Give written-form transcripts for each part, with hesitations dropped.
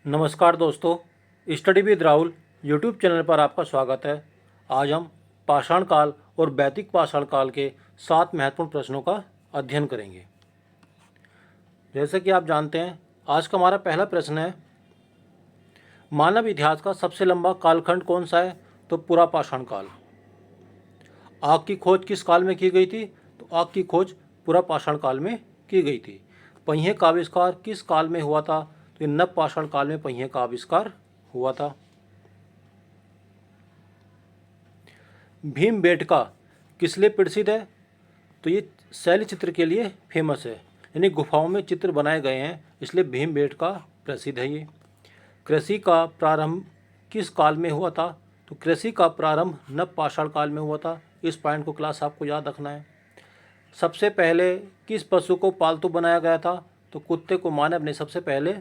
नमस्कार दोस्तों, study with Rahul YouTube channel पर आपका स्वागत है। आज हम पाषाण काल और वैदिक पाषाण काल के 7 महत्वपूर्ण प्रश्नों का अध्ययन करेंगे। जैसे कि आप जानते हैं, आज का हमारा पहला प्रश्न है, मानव इतिहास का सबसे लंबा कालखंड कौन सा है? तो पूरा पाषाण काल। आग की खोज किस काल में की गई थी? तो आग की खोज पूरा पाषाण काल में की गई थी। पहिए का आविष्कार किस काल में हुआ था? तो ये नव पाषाण काल में पहिए का आविष्कार हुआ था। भीमबेटका किस लिए प्रसिद्ध है? तो ये शैल चित्र के लिए फेमस है, यानी गुफाओं में चित्र बनाए गए हैं, इसलिए भीमबेटका प्रसिद्ध है ये। कृषि का प्रारंभ किस काल में हुआ था? तो कृषि का प्रारंभ नव पाषाण काल में हुआ था। इस पॉइंट को क्लास आपको याद रखना है। सबसे पहले किस पशु को पालतू बनाया गया था? तो कुत्ते को मानव ने सबसे पहले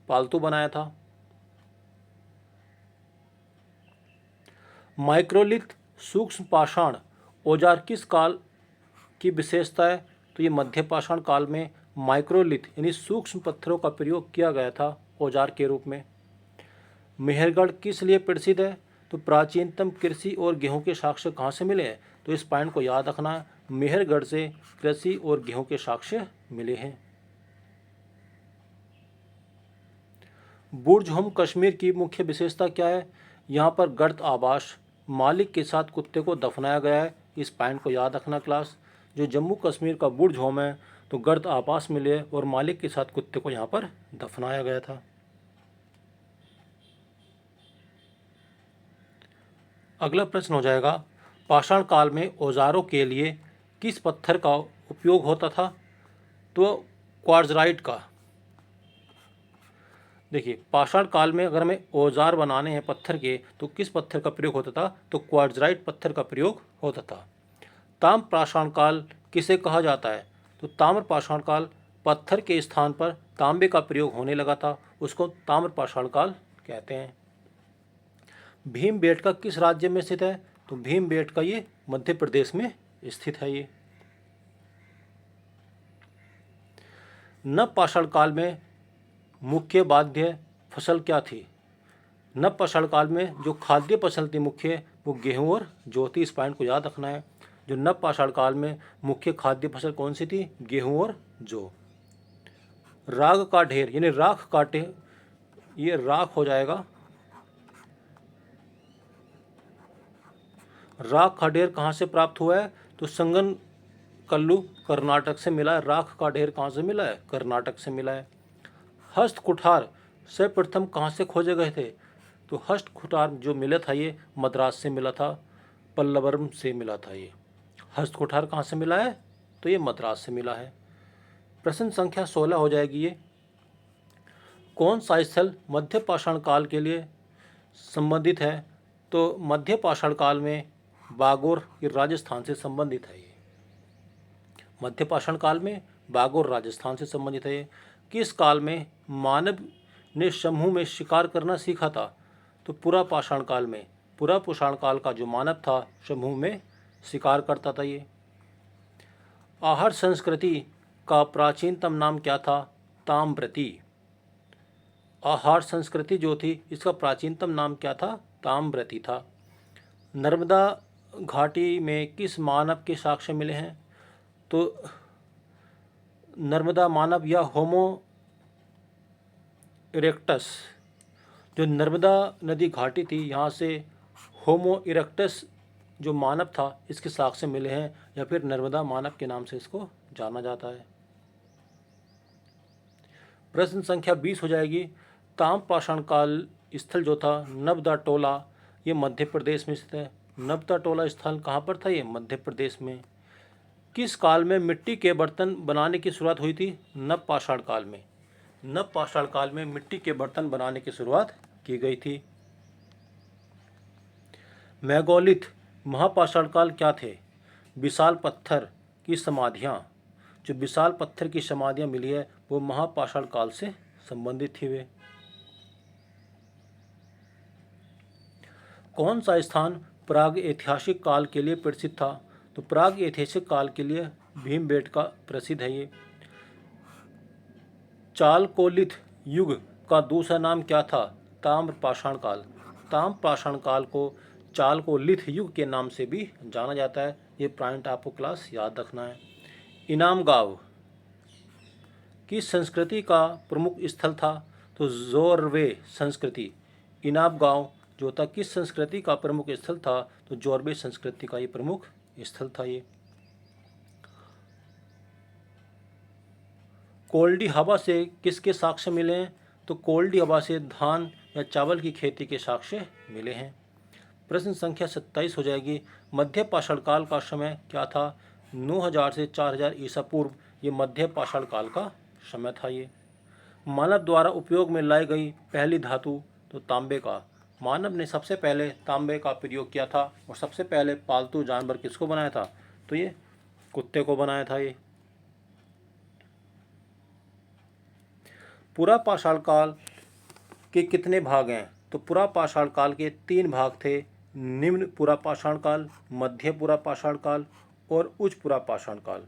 पालतू बनाया था। माइक्रोलिथ सूक्ष्म पाषाण औजार किस काल की विशेषता है? तो ये मध्य पाषाण काल में माइक्रोलिथ यानी सूक्ष्म पत्थरों का प्रयोग किया गया था औजार के रूप में। मेहरगढ़ किस लिए प्रसिद्ध है? तो प्राचीनतम कृषि और गेहूं के साक्ष्य कहाँ से मिले हैं? तो इस पॉइंट को याद रखना है, मेहरगढ़ से कृषि और गेहूं के साक्ष्य मिले हैं। बुर्ज होम कश्मीर की मुख्य विशेषता क्या है? यहाँ पर गर्त आवास, मालिक के साथ कुत्ते को दफनाया गया है। इस पॉइंट को याद रखना क्लास। जो जम्मू कश्मीर का बुर्ज होम है तो गर्त आवास मिले और मालिक के साथ कुत्ते को यहाँ पर दफनाया गया था। अगला प्रश्न हो जाएगा, पाषाण काल में औजारों के लिए किस पत्थर का उपयोग होता था? तो क्वार्ट्जराइट का। देखिए, पाषाण काल में अगर हमें औजार बनाने हैं पत्थर के तो किस पत्थर का प्रयोग होता था? तो क्वार्ट्जराइट पत्थर का प्रयोग होता था। ताम्र पाषाण काल किसे कहा जाता है? तो ताम्र पाषाण काल पत्थर के स्थान पर तांबे का प्रयोग होने लगा था, उसको ताम्र पाषाण काल कहते हैं। भीमबेटका किस राज्य में स्थित है? तो भीमबेटका ये मध्य प्रदेश में स्थित है। ये नव पाषाण काल में मुख्य वाद्य फसल क्या थी? नव पाषाण काल में जो खाद्य फसल थी मुख्य, वो गेहूं और जौ थी। इस पॉइंट को याद रखना है। जो नव पाषाण काल में मुख्य खाद्य फसल कौन सी थी? गेहूं और जौ। राग का ढेर यानी राख काटे, ये राख हो जाएगा। राख का ढेर कहाँ से प्राप्त हुआ है? तो संगन कल्लू कर्नाटक से मिला है। राख का ढेर कहाँ से मिला है? कर्नाटक से मिला है। हस्त कुठार सर्वप्रथम कहाँ से खोजे गए थे? तो हस्त कुठार जो मिला था ये मद्रास से मिला था, पल्लवरम से मिला था। ये हस्त कुठार कहाँ से मिला है? तो ये मद्रास से मिला है। प्रश्न संख्या 16 हो जाएगी ये, कौन सा स्थल मध्य पाषाण काल के लिए संबंधित है? तो मध्य पाषाण काल में बागोर ये राजस्थान से संबंधित है। ये मध्य पाषाण काल में बागोर राजस्थान से संबंधित है। किस काल में मानव ने समूह में शिकार करना सीखा था? तो पूरा पाषाण काल में। पूरा पाषाण काल का जो मानव था समूह में शिकार करता था। ये आहार संस्कृति का प्राचीनतम नाम क्या था? ताम्रप्रति। आहार संस्कृति जो थी इसका प्राचीनतम नाम क्या था? ताम्रप्रति था। नर्मदा घाटी में किस मानव के साक्ष्य मिले हैं? तो नर्मदा मानव या होमो इरेक्टस, जो नर्मदा नदी घाटी थी यहाँ से होमो इरेक्टस जो मानव था इसके साक्ष्य मिले हैं, या फिर नर्मदा मानव के नाम से इसको जाना जाता है। प्रश्न संख्या 20 हो जाएगी, ताम्र पाषाण काल स्थल जो था नबदा टोला, ये मध्य प्रदेश में स्थित है। नबदा टोला स्थल कहाँ पर था? ये मध्य प्रदेश में। किस काल में मिट्टी के बर्तन बनाने की शुरुआत हुई थी? नव पाषाण काल में। नव पाषाण काल में मिट्टी के बर्तन बनाने की शुरुआत की गई थी। मेगालिथ महापाषाण काल क्या थे? विशाल पत्थर की समाधियाँ, जो विशाल पत्थर की समाधियाँ मिली है वो महापाषाण काल से संबंधित थी। वे कौन सा स्थान प्राग ऐतिहासिक काल के लिए प्रसिद्ध था? तो प्राग ऐतिहासिक काल के लिए भीमबेटका प्रसिद्ध है। ये चालकोलिथ युग का दूसरा नाम क्या था? ताम्र पाषाण काल। ताम्र पाषाण काल को चाल को लिथ युग के नाम से भी जाना जाता है। ये पॉइंट आपको क्लास याद रखना है। इनाम गांव किस संस्कृति का प्रमुख स्थल था? तो जोरवे संस्कृति। इनाम गांव जो था किस संस्कृति का प्रमुख स्थल था? तो जोरवे संस्कृति का ये प्रमुख स्थल था। ये कोल्डी हवा से किसके साक्ष्य मिले हैं? तो कोल्डी हवा से धान या चावल की खेती के साक्ष्य मिले हैं। प्रश्न संख्या 27 हो जाएगी। मध्य पाषाण काल का समय क्या था? 9000 से 4000 ईसा पूर्व ये मध्य पाषाण काल का समय था। ये मानव द्वारा उपयोग में लाई गई पहली धातु तो तांबे का। मानव ने सबसे पहले तांबे का प्रयोग किया था और सबसे पहले पालतू जानवर किसको बनाया था? तो ये कुत्ते को बनाया था। ये पूरा पाषाण काल के कितने भाग हैं? तो पूरा पाषाण काल के 3 भाग थे। निम्न पूरा पाषाण काल, मध्य पूरा पाषाण काल और उच्च पूरा पाषाण काल।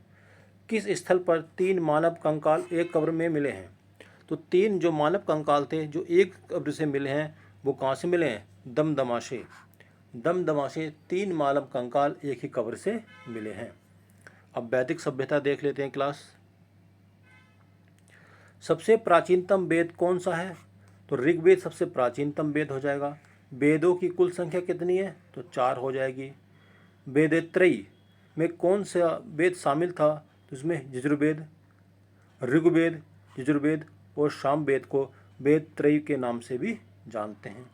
किस स्थल पर 3 मानव कंकाल एक कब्र में मिले हैं? तो 3 जो मानव कंकाल थे जो एक कब्र से मिले हैं वो कहाँ से मिले हैं? दमदमा से। दमदमा से 3 मानव कंकाल एक ही कब्र से मिले हैं। अब वैदिक सभ्यता देख लेते हैं क्लास। सबसे प्राचीनतम वेद कौन सा है? तो ऋग्वेद सबसे प्राचीनतम वेद हो जाएगा। वेदों की कुल संख्या कितनी है? तो 4 हो जाएगी। वेदत्रयी में कौन सा वेद शामिल था? तो इसमें यजुर्वेद, ऋग्वेद, यजुर्वेद और सामवेद को वेदत्रयी के नाम से भी जानते हैं।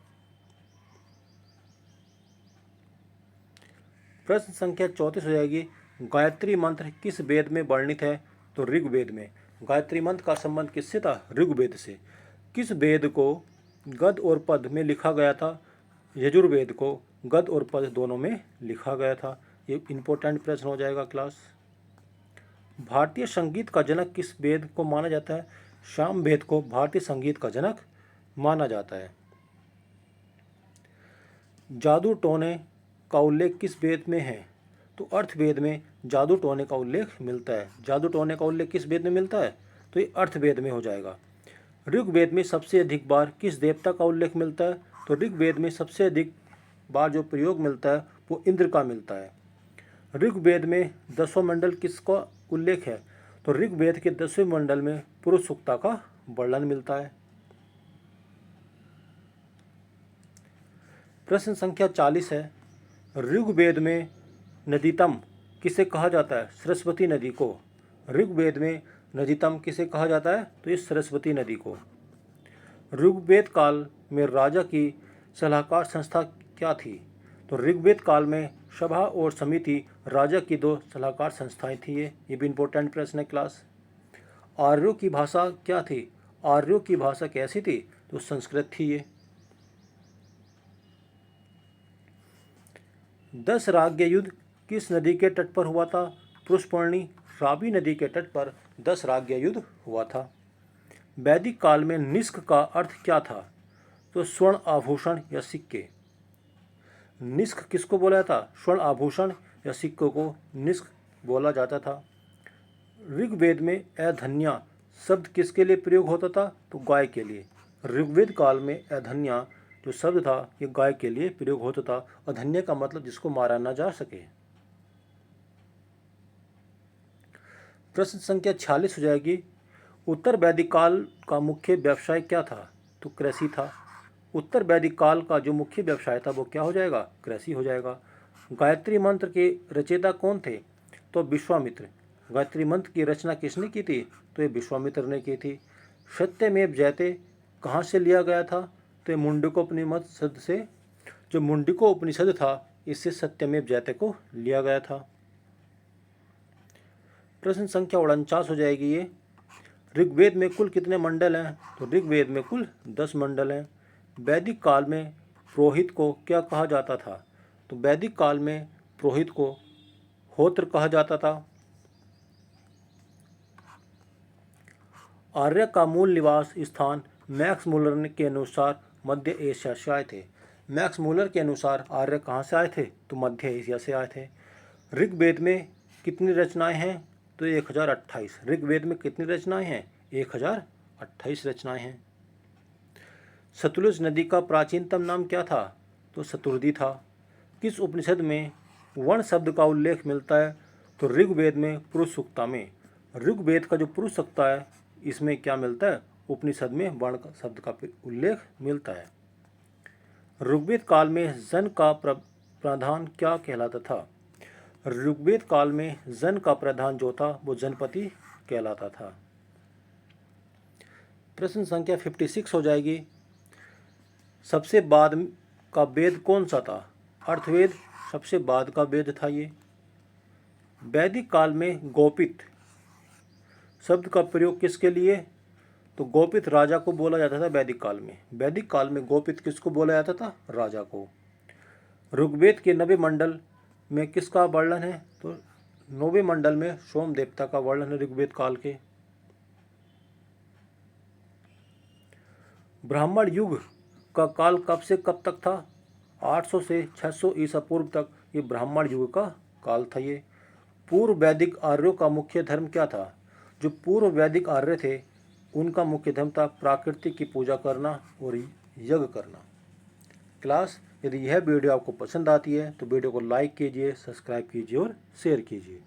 प्रश्न संख्या 34 हो जाएगी। गायत्री मंत्र किस वेद में वर्णित है? तो ऋग्वेद में। गायत्री मंत्र का संबंध किससे था? ऋग्वेद से। किस वेद को गद और पद में लिखा गया था? यजुर्वेद को गद और पद दोनों में लिखा गया था। ये इंपॉर्टेंट प्रश्न हो जाएगा क्लास। भारतीय संगीत का जनक किस वेद को माना जाता है? सामवेद को भारतीय संगीत का जनक माना जाता है। जादू टोने का उल्लेख किस वेद में है? तो अर्थवेद में जादू टोने का उल्लेख मिलता है। जादू टोने का उल्लेख किस वेद में मिलता है? तो ये अर्थवेद में हो जाएगा। ऋग्वेद में सबसे अधिक बार किस देवता का उल्लेख मिलता है? तो ऋग्वेद में सबसे अधिक बार जो प्रयोग मिलता है वो इंद्र का मिलता है। ऋग्वेद में 10वें मंडल किसका उल्लेख है? तो ऋग्वेद के 10वें मंडल में पुरुष सूक्ता का वर्णन मिलता है। प्रश्न संख्या 40 है। ऋग्वेद में नदीतम किसे कहा जाता है? सरस्वती नदी को। ऋग्वेद में नदीतम किसे कहा जाता है? तो इस सरस्वती नदी को। ऋग्वेद काल में राजा की सलाहकार संस्था क्या थी? तो ऋग्वेद काल में सभा और समिति राजा की 2 सलाहकार संस्थाएं थी। ये भी इंपॉर्टेंट प्रश्न है क्लास। आर्यों की भाषा क्या थी? आर्यों की भाषा कैसी थी? तो संस्कृत थी। ये 10 राज्य युद्ध किस नदी के तट पर हुआ था? पुष्पर्णी रावी नदी के तट पर 10 राज्य युद्ध हुआ था। वैदिक काल में निष्क का अर्थ क्या था? तो स्वर्ण आभूषण या सिक्के। निष्क किसको बोला जाता? स्वर्ण आभूषण या सिक्कों को निष्क बोला जाता था। ऋग्वेद में अधन्या शब्द किसके लिए प्रयोग होता था? तो गाय के लिए। ऋग्वेद काल में अधन्या जो शब्द था ये गाय के लिए प्रयोग होता था। अधन्य का मतलब जिसको मारा ना जा सके। प्रश्न संख्या 46 हो जाएगी। उत्तर वैदिक काल का मुख्य व्यवसाय क्या था? तो कृषि था। उत्तर वैदिक काल का जो मुख्य व्यवसाय था वो क्या हो जाएगा? कृषि हो जाएगा। गायत्री मंत्र के रचयिता कौन थे? तो विश्वामित्र। गायत्री मंत्र की रचना किसने की थी? तो ये विश्वामित्र ने की थी। सत्यमेव जयते कहाँ से लिया गया था? तो ये मुंडकोपनिषद शब्द से। जो मुंडकोपनिषद था इससे सत्यमेव जयते को लिया गया था। प्रश्न संख्या 49 हो जाएगी। ये ऋग्वेद में कुल कितने मंडल हैं? तो ऋग्वेद में कुल 10 मंडल हैं। वैदिक काल में पुरोहित को क्या कहा जाता था? तो वैदिक काल में पुरोहित को होत्र कहा जाता था। आर्य का मूल निवास स्थान मैक्स मूलर के अनुसार मध्य एशिया से आए थे। मैक्स मूलर के अनुसार आर्य कहाँ से आए थे? तो मध्य एशिया से आए थे। ऋग्वेद में कितनी रचनाएं हैं? तो 1028। ऋग्वेद में कितनी रचनाएं हैं? 1028 रचनाएं हैं। सतलुज नदी का प्राचीनतम नाम क्या था? तो शतुर्दी था। किस उपनिषद में वर्ण शब्द का उल्लेख मिलता है? तो ऋग्वेद में पुरुष सूक्ता में। ऋग्वेद का जो पुरुष सूक्ता है इसमें क्या मिलता है? उपनिषद में वर्ण शब्द का उल्लेख मिलता है। ऋग्वेद काल में जन का प्रधान क्या कहलाता था? ऋग्वेद काल में जन का प्रधान जो था वो जनपति कहलाता था। प्रश्न संख्या 56 हो जाएगी। सबसे बाद का वेद कौन सा था? अर्थवेद सबसे बाद का वेद था ये। वैदिक काल में गोपित शब्द का प्रयोग किसके लिए? तो गोपित राजा को बोला जाता था वैदिक काल में। वैदिक काल में गोपित किसको बोला जाता था? राजा को। ऋग्वेद के 90 मंडल में किसका वर्णन है? तो 90 मंडल में सोम देवता का वर्णन है ऋग्वेद काल के। ब्राह्मण युग का काल कब से कब तक था? 800 से 600 ईसा पूर्व तक ये ब्राह्मण युग का काल था ये। पूर्व वैदिक आर्यों का मुख्य धर्म क्या था? जो पूर्व वैदिक आर्य थे उनका मुख्य धर्म था प्रकृति की पूजा करना और यज्ञ करना। क्लास, यदि यह वीडियो आपको पसंद आती है तो वीडियो को लाइक कीजिए, सब्सक्राइब कीजिए और शेयर कीजिए।